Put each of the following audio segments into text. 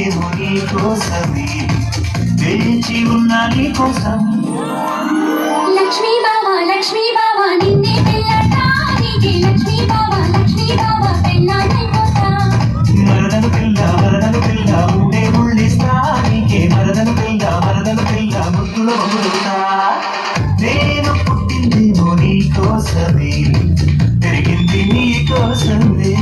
పుట్టిందేమో నీ కోసమే వేచి ఉన్నా నీ కోసం. లక్ష్మీ బావా నిన్నే పెళ్ళటానికి లక్ష్మీ బావా పెళ్ళానైపోతా. మరదలు పిల్ల ఉండే ముళ్ళిస్తా నీకే మరదలు పిల్ల ముద్దులో ముడుతా. నేను పుట్టిందేమో నీ కోసమే పెరిగింది నీ కోసమే.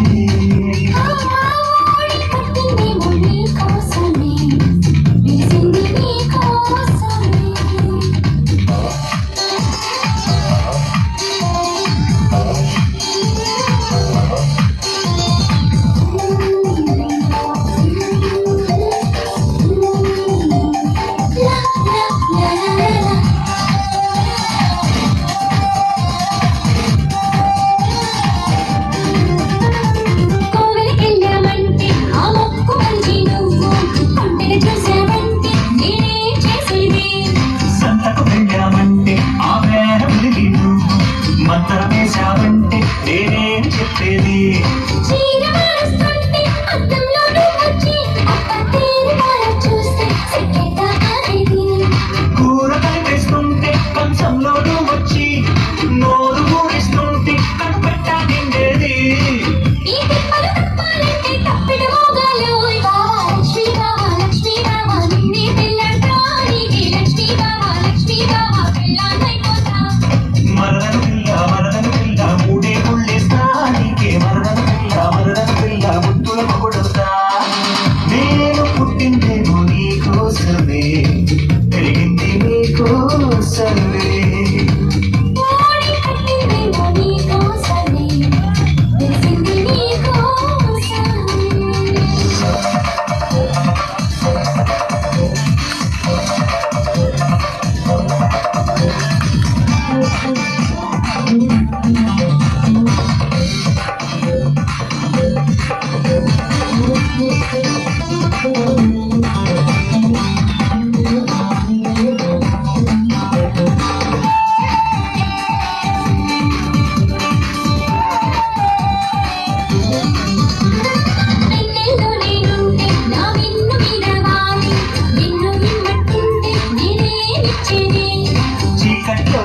మంత్రమేశావంటే నేనేం చెప్పేది. కూర కలిపేస్తుంటే కంచంలోనూ వచ్చి నోరు ఊరిస్తుంటే కనుపెట్టా నిండేది. నేను పుట్టిందేమో నీ కోసమే పెరిగింది నీ కోసమే.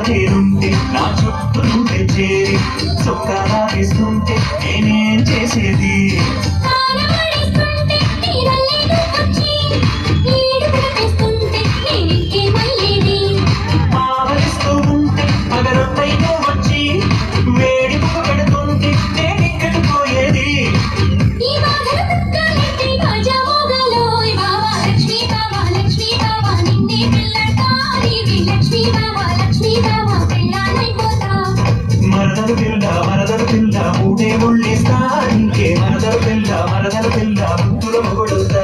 నేనుంటే నా చుట్టూ నువ్వే చేరి చొక్కాలాగిస్తుంటే నేనేం చేసేది. ఆవలిస్తూ ఉంటే పగలొట్టైతే వచ్చి వేడి పువ్వు పెడుతుంటే నేనిక్కడికి పోయేది. మరదలు పిల్ల ఊటే ముళ్ళిస్తా నీకే మరదలు పిల్ల ముద్దులో కొడుతా.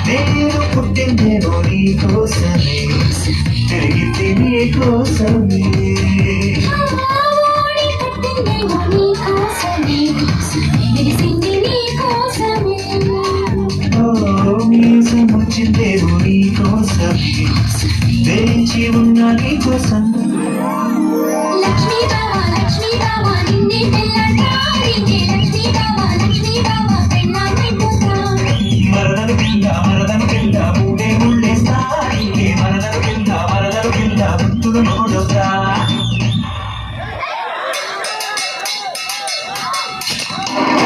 నేను పుట్టిందేమో నీ కోసమే పెరిగింది నీ కోసమే. మీసం వచ్చిందేమో నీ కోసమే వేచి ఉన్నా నీ కోసం.